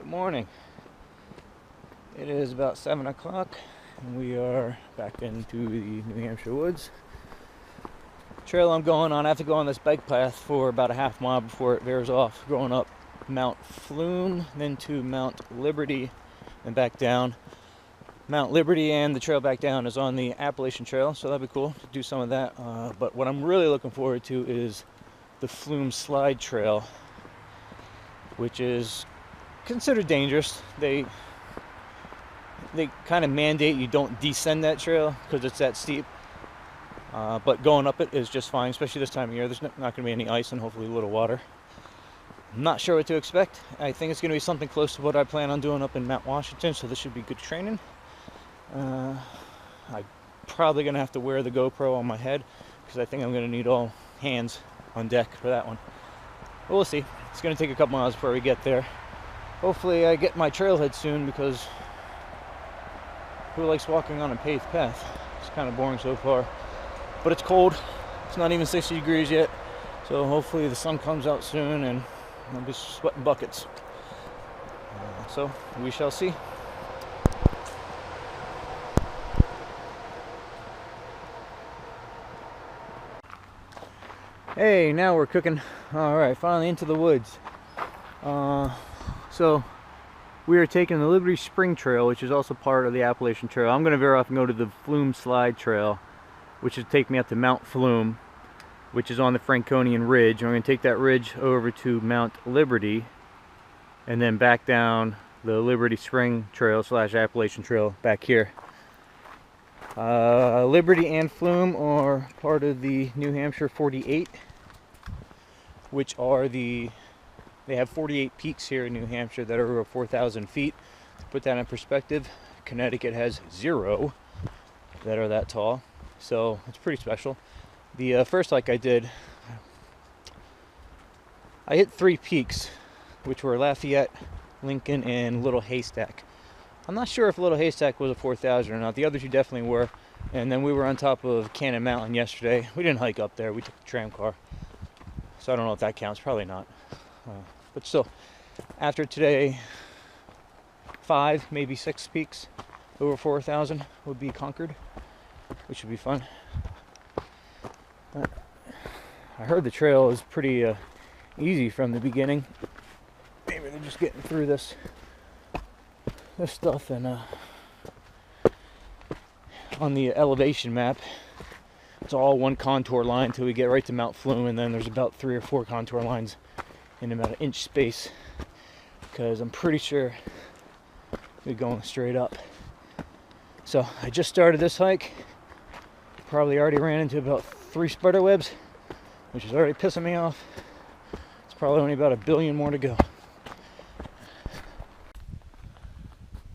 morning. It is about 7 o'clock and we are back into the New Hampshire woods. Trail I'm going on, I have to go on this bike path for about a half mile before it veers off, going up Mt Flume, then to Mt Liberty and back down. Mt Liberty and the trail back down is on the Appalachian Trail, so that'd be cool to do some of that. But what I'm really looking forward to is the Flume Slide Trail, which is considered dangerous. They kind of mandate you don't descend that trail because it's that steep. But going up it is just fine, especially this time of year. There's not going to be any ice and hopefully a little water. I'm not sure what to expect. I think it's going to be something close to what I plan on doing up in Mount Washington, so this should be good training. I'm probably going to have to wear the GoPro on my head because I think I'm going to need all hands on deck for that one. But we'll see. It's going to take a couple miles before we get there. Hopefully I get my trailhead soon, because who likes walking on a paved path? It's kind of boring so far. But it's cold. It's not even 60 degrees yet. So hopefully the sun comes out soon and I'll be sweating buckets. So we shall see. Hey, now we're cooking. Alright, finally into the woods. So we are taking the Liberty Spring Trail, which is also part of the Appalachian Trail. I'm going to veer off and go to the Flume Slide Trail, which will take me up to Mt Flume, which is on the Franconian Ridge. I'm going to take that ridge over to Mt Liberty and then back down the Liberty Spring Trail / Appalachian Trail back here. Liberty and Flume are part of the New Hampshire 48, which are they have 48 peaks here in New Hampshire that are over 4,000 feet. To put that in perspective, Connecticut has 0 that are that tall. So it's pretty special. The first hike I did, I hit 3 peaks, which were Lafayette, Lincoln, and Little Haystack. I'm not sure if Little Haystack was a 4,000 or not. The other two definitely were. And then we were on top of Cannon Mountain yesterday. We didn't hike up there. We took the tram car. So I don't know if that counts. Probably not. But still, after today, 5, maybe 6 peaks over 4,000 would be conquered, which would be fun. I heard the trail is pretty easy from the beginning. Maybe they're just getting through this stuff, and on the elevation map it's all one contour line until we get right to Mt Flume, and then there's about 3 or 4 contour lines in about an inch space, because I'm pretty sure we're going straight up. So I just started this hike, probably already ran into about 3 spider webs, which is already pissing me off. It's probably only about 1 billion more to go.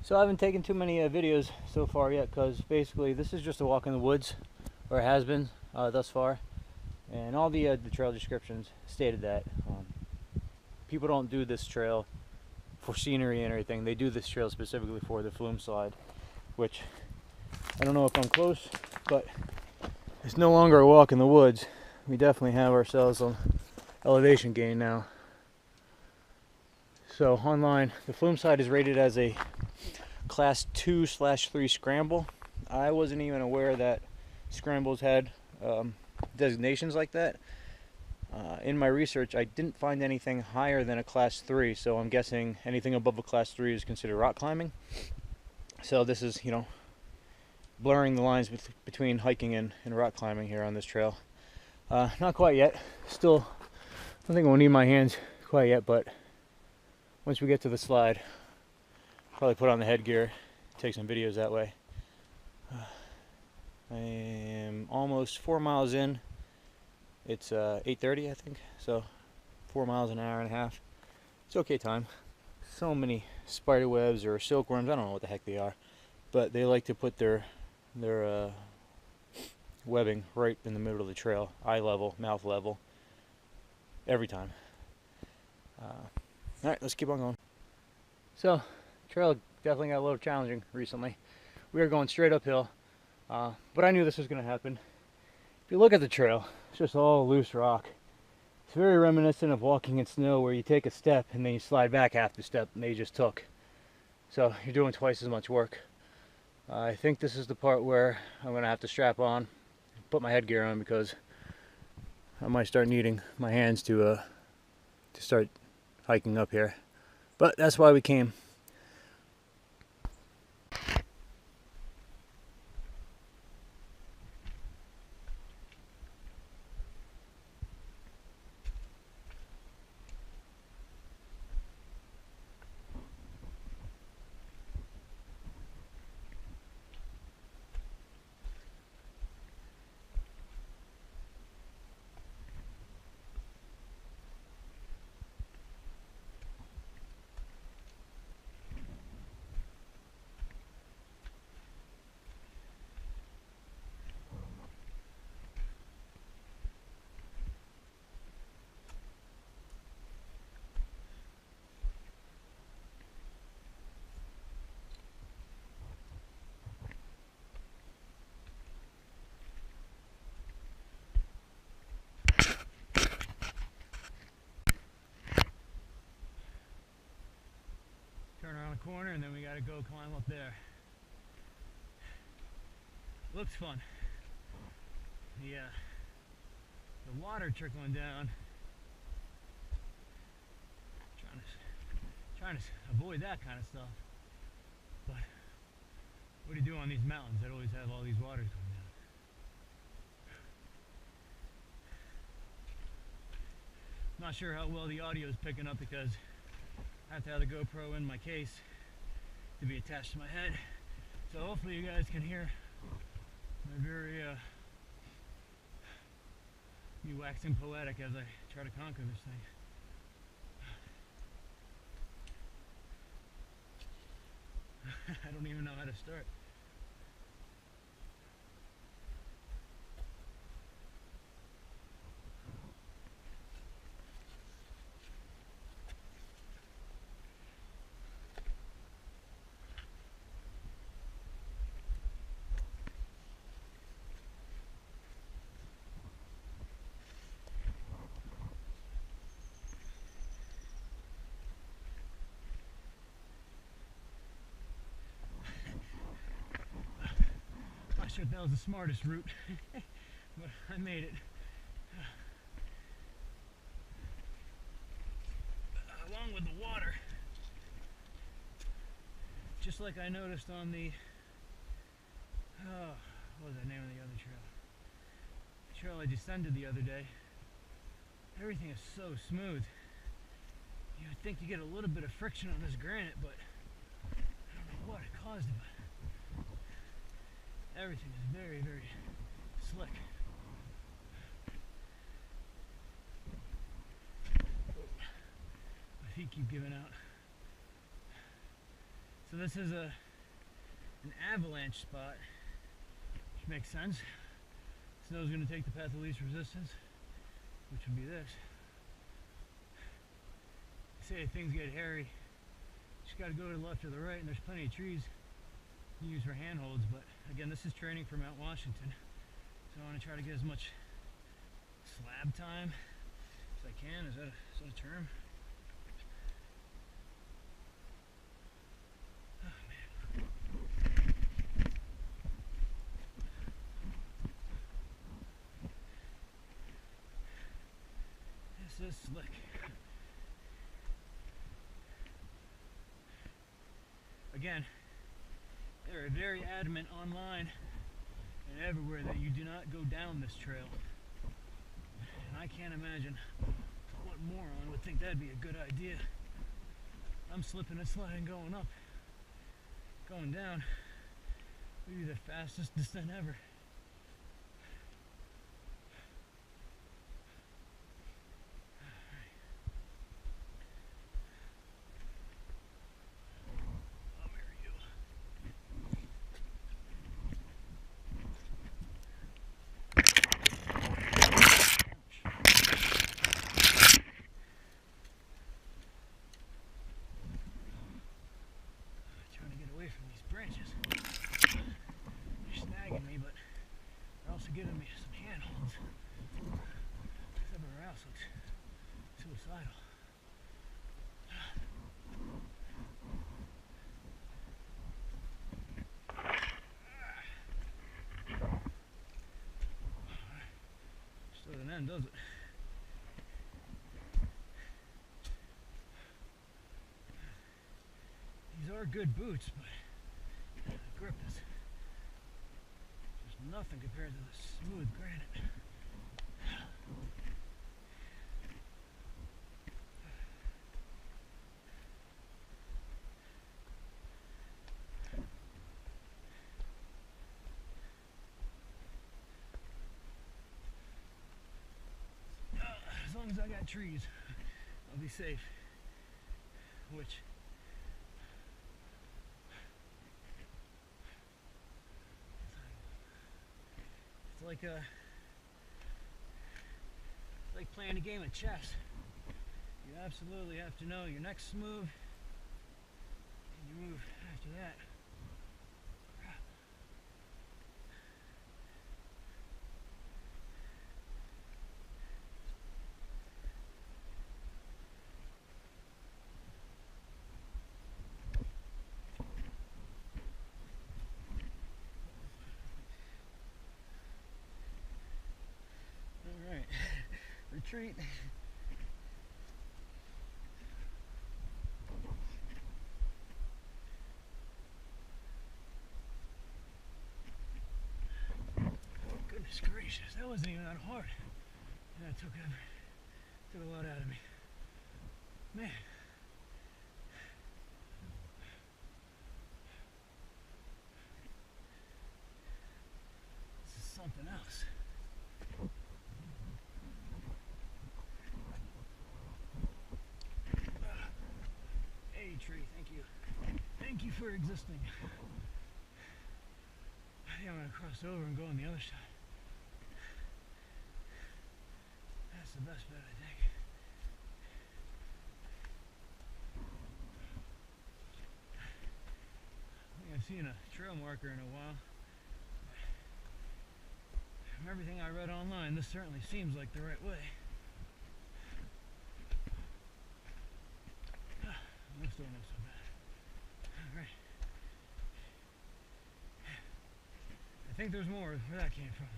So I haven't taken too many videos so far yet, because basically this is just a walk in the woods, or it has been thus far, and all the trail descriptions stated that people don't do this trail for scenery and everything. They do this trail specifically for the Flume Slide, which I don't know if I'm close, but it's no longer a walk in the woods. We definitely have ourselves an elevation gain now. So online, the Flume Slide is rated as a class 2/3 scramble. I wasn't even aware that scrambles had designations like that. In my research, I didn't find anything higher than a class 3, so I'm guessing anything above a class 3 is considered rock climbing. So this is, blurring the lines between hiking and rock climbing here on this trail. Not quite yet. Still, I don't think I'll need my hands quite yet, but once we get to the slide, probably put on the headgear, take some videos that way. I am almost 4 miles in. It's 8:30, I think, so 4 miles, an hour and a half. It's okay time. So many spider webs or silkworms, I don't know what the heck they are, but they like to put their webbing right in the middle of the trail, eye level, mouth level, every time. Alright, let's keep on going. So, trail definitely got a little challenging recently. We are going straight uphill, but I knew this was going to happen. If you look at the trail, it's just all loose rock. It's very reminiscent of walking in snow, where you take a step and then you slide back half the step that you just took. So you're doing twice as much work. I think this is the part where I'm going to have to strap on, put my headgear on, because I might start needing my hands to start hiking up here. But that's why we came. Turn around the corner and then we gotta go climb up there. Looks fun. The water trickling down. Trying to avoid that kind of stuff. But what do you do on these mountains that always have all these waters coming down? Not sure how well the audio is picking up, because I have to have the GoPro in my case to be attached to my head. So hopefully you guys can hear my very me waxing poetic as I try to conquer this thing. I don't even know how to start. Not sure if that was the smartest route, but I made it. Along with the water, just like I noticed on the, what was the name of the other trail? The trail I descended the other day. Everything is so smooth. You would think you get a little bit of friction on this granite, but I don't know what caused it. Everything is very, very slick. My feet keep giving out. So this is an avalanche spot, which makes sense. Snow's going to take the path of least resistance, which would be this. Say if things get hairy, you just got to go to the left or the right, and there's plenty of trees you can use for handholds. But again, this is training for Mount Washington, so I want to try to get as much slab time as I can. Is that a term? Oh man. This is slick. Again, they're very adamant online and everywhere that you do not go down this trail. And I can't imagine what moron would think that'd be a good idea. I'm slipping and sliding going up. Going down would be the fastest descent ever. Giving me some handholds. Everywhere else looks suicidal. Just doesn't end, does it? These are good boots, but the grip is just nothing compared to the smooth granite. As long as I got trees, I'll be safe. Which it's like playing a game of chess. You absolutely have to know your next move and your move after that. Alright, retreat. Goodness gracious, that wasn't even that hard. Yeah, it took a lot out of me. Man. This is something else. Hey tree, thank you. Thank you for existing. I think I'm gonna cross over and go on the other side. That's the best bet, I think. I think I've seen a trail marker in a while. From everything I read online, this certainly seems like the right way. That's still not so bad. Alright. I think there's more where that came from.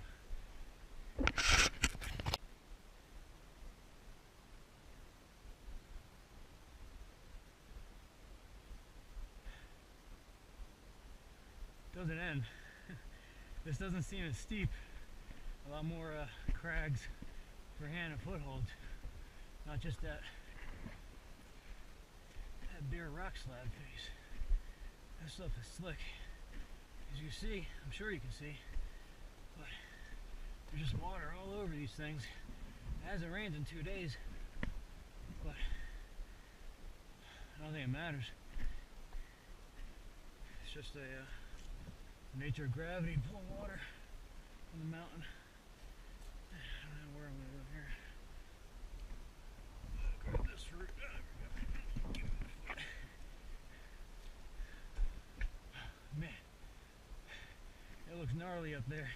Doesn't end. This doesn't seem as steep. A lot more crags for hand and foothold. Not just that bare rock slab face. This stuff is slick. As you see, I'm sure you can see, but there's just water all over these things. It hasn't rained in 2 days, but I don't think it matters. It's just a nature of gravity pulling water from the mountain. I don't know where I'm going to go here. I'll grab this root. There we go. Man, it looks gnarly up there.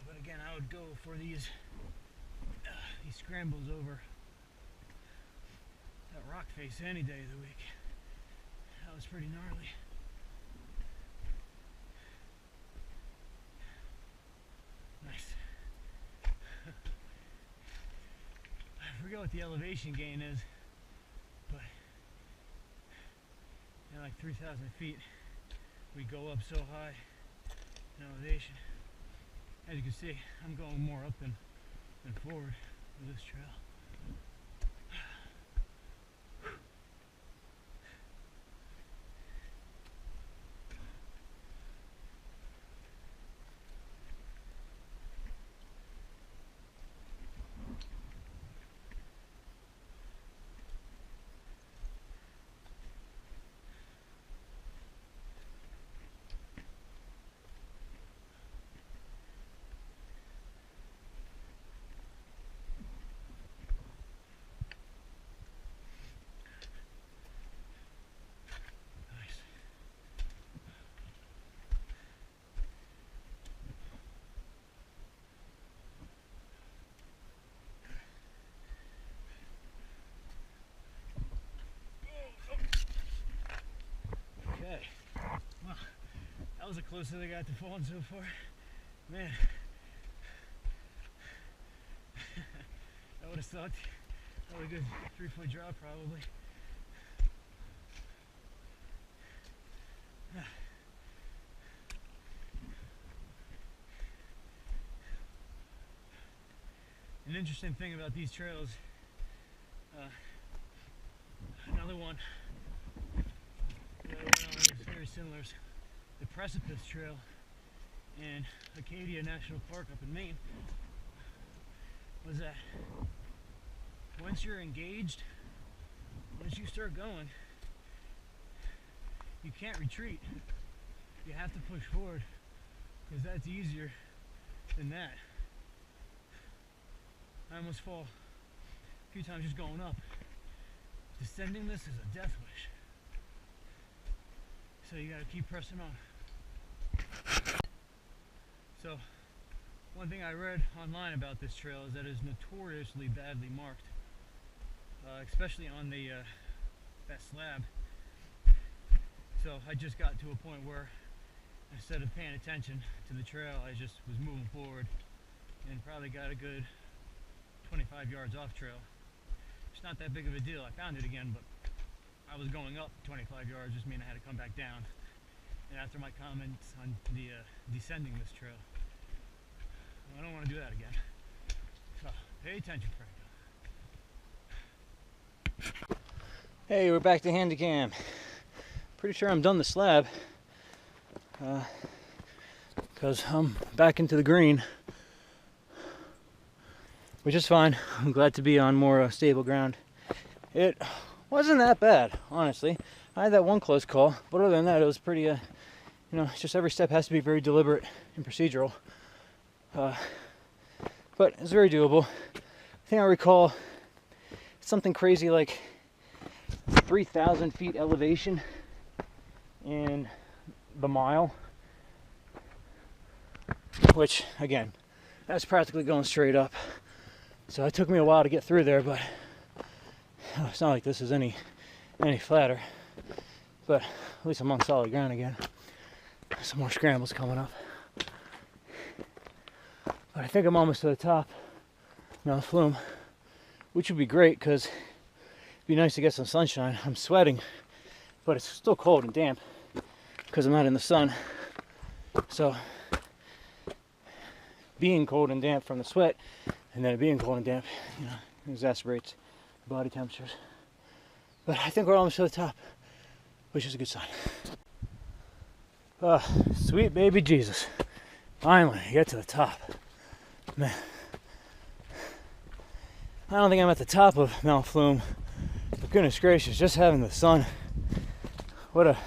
But again, I would go for these scrambles over that rock face any day of the week. That was pretty gnarly. Nice. I forget what the elevation gain is, but at like 3,000 feet, we go up so high in elevation. As you can see, I'm going more up than forward with this trail. the closest I got to falling so far. Man, that would have sucked. Probably a good 3-foot drop, probably. An interesting thing about these trails, another one that I went on is very similar. The Precipice Trail in Acadia National Park up in Maine. Was that once you're engaged, once you start going, you can't retreat. You have to push forward because that's easier than that. I almost fall a few times just going up. Descending this is a death wish. So you gotta keep pressing on. So, one thing I read online about this trail is that it's notoriously badly marked, especially on the that slab. So I just got to a point where instead of paying attention to the trail, I just was moving forward and probably got a good 25 yards off trail. It's not that big of a deal. I found it again, but I was going up 25 yards, just mean I had to come back down. And after my comments on the descending this trail, I don't want to do that again. So pay attention, Franco. Hey, we're back to Handycam. Pretty sure I'm done the slab, because I'm back into the green, which is fine. I'm glad to be on more stable ground. It wasn't that bad, honestly. I had that one close call, but other than that, it was pretty, you know, it's just every step has to be very deliberate and procedural. But it's very doable. I think I recall something crazy like 3,000 feet elevation in the mile, which again, that's practically going straight up. So it took me a while to get through there, but it's not like this is any flatter. But at least I'm on solid ground again. Some more scrambles coming up. But I think I'm almost to the top, Mt Flume, which would be great because it'd be nice to get some sunshine. I'm sweating, but it's still cold and damp because I'm not in the sun. So being cold and damp from the sweat, and then being cold and damp, you know, exacerbates body temperatures. But I think we're almost to the top, which is a good sign. Sweet baby Jesus. Finally, get to the top. Man, I don't think I'm at the top of Mt Flume, but goodness gracious, just having the sun, what an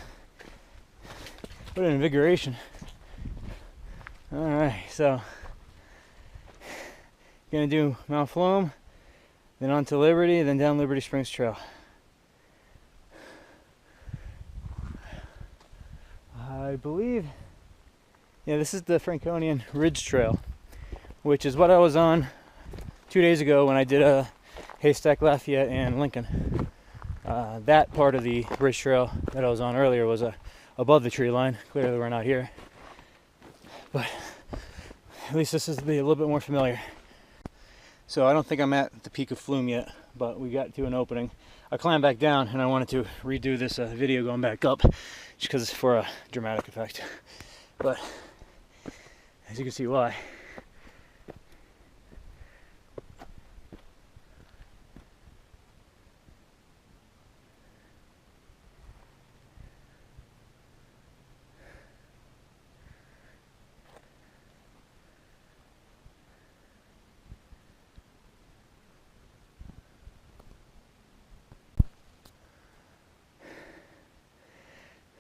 invigoration. Alright, so gonna do Mt Flume, then on to Liberty, then down Liberty Springs Trail. I believe, yeah, this is the Franconian Ridge Trail, which is what I was on 2 days ago when I did a Haystack, Lafayette, and Lincoln. That part of the Ridge Trail that I was on earlier was above the tree line. Clearly we're not here, but at least this is a little bit more familiar. So I don't think I'm at the peak of Flume yet, but we got to an opening. I climbed back down and I wanted to redo this video going back up just because it's for a dramatic effect. But as you can see why.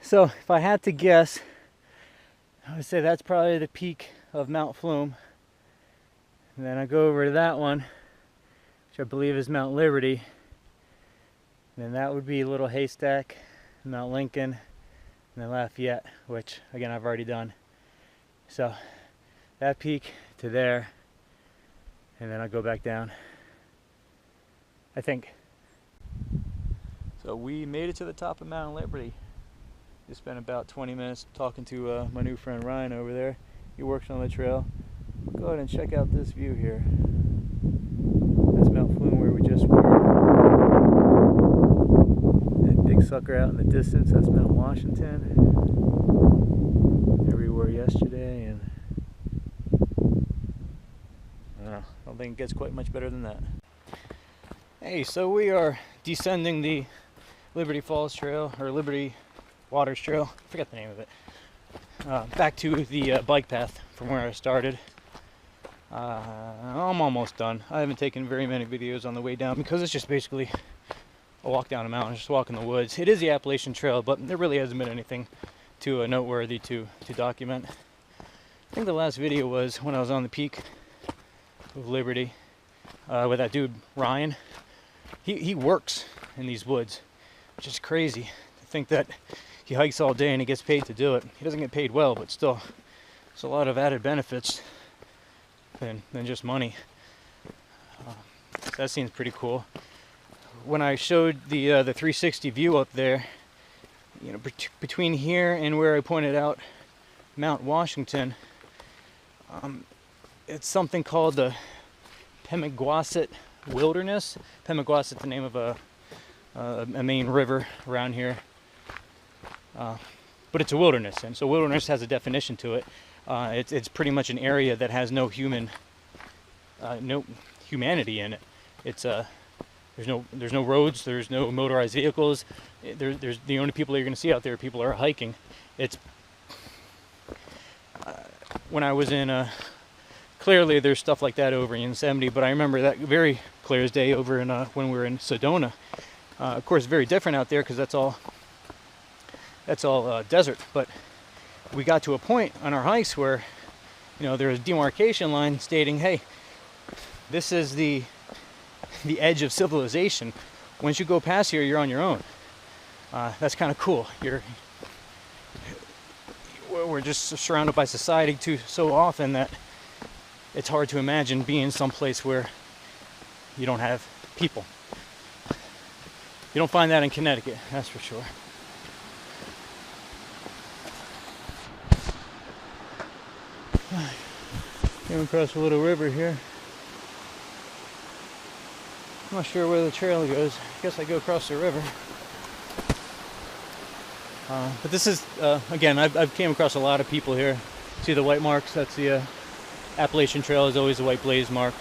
So if I had to guess, I would say that's probably the peak of Mt Flume. And then I go over to that one, which I believe is Mount Liberty. And then that would be Little Haystack, Mount Lincoln, and then Lafayette, which again I've already done. So that peak to there, and then I go back down, I think. So we made it to the top of Mount Liberty. Just spent about 20 minutes talking to my new friend Ryan over there. He works on the trail. Go ahead and check out this view here. That's Mt Flume where we just were. That big sucker out in the distance, that's Mount Washington. There we were yesterday, and I don't think it gets quite much better than that. Hey, so we are descending the Liberty Falls Trail, or Liberty Waters Trail, I forget the name of it, back to the bike path from where I started. I'm almost done. I haven't taken very many videos on the way down because it's just basically a walk down a mountain, just walk in the woods. It is the Appalachian Trail, but there really hasn't been anything too noteworthy to document. I think the last video was when I was on the peak of Liberty with that dude Ryan. He works in these woods, which is crazy to think that he hikes all day and he gets paid to do it. He doesn't get paid well, but still, there's a lot of added benefits than just money. So that seems pretty cool. When I showed the 360 view up there, you know, between here and where I pointed out Mount Washington, it's something called the Pemigewasset Wilderness. Pemigewasset's the name of a main river around here. But it's a wilderness, and so wilderness has a definition to it. It's pretty much an area that has no humanity in it. It's there's no roads, there's no motorized vehicles. There's the only people you're going to see out there, people are hiking. It's when I was in clearly there's stuff like that over in Yosemite, but I remember that very clear as day over in when we were in Sedona. Of course, very different out there because that's all desert. But we got to a point on our hikes where, you know, there was a demarcation line stating, hey, this is the edge of civilization. Once you go past here, you're on your own. That's kind of cool. We're just surrounded by society so often that it's hard to imagine being someplace where you don't have people. You don't find that in Connecticut, that's for sure. Came across a little river here. I'm not sure where the trail goes. I guess I go across the river. But this is, again, I've came across a lot of people here. See the white marks? That's the Appalachian Trail is always a white blaze mark.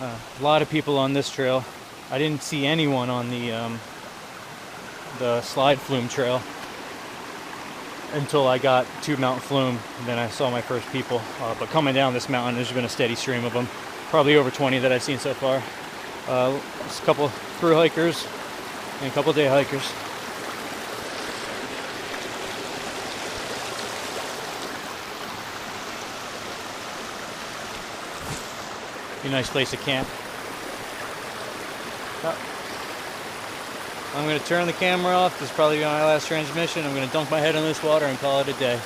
A lot of people on this trail. I didn't see anyone on the Slide Flume Trail until I got to Mt Flume. Then I saw my first people. But coming down this mountain, there's been a steady stream of them. Probably over 20 that I've seen so far. Just a couple through hikers and a couple day hikers. Be a nice place to camp. I'm going to turn the camera off. This is probably my last transmission. I'm going to dunk my head in this water and call it a day.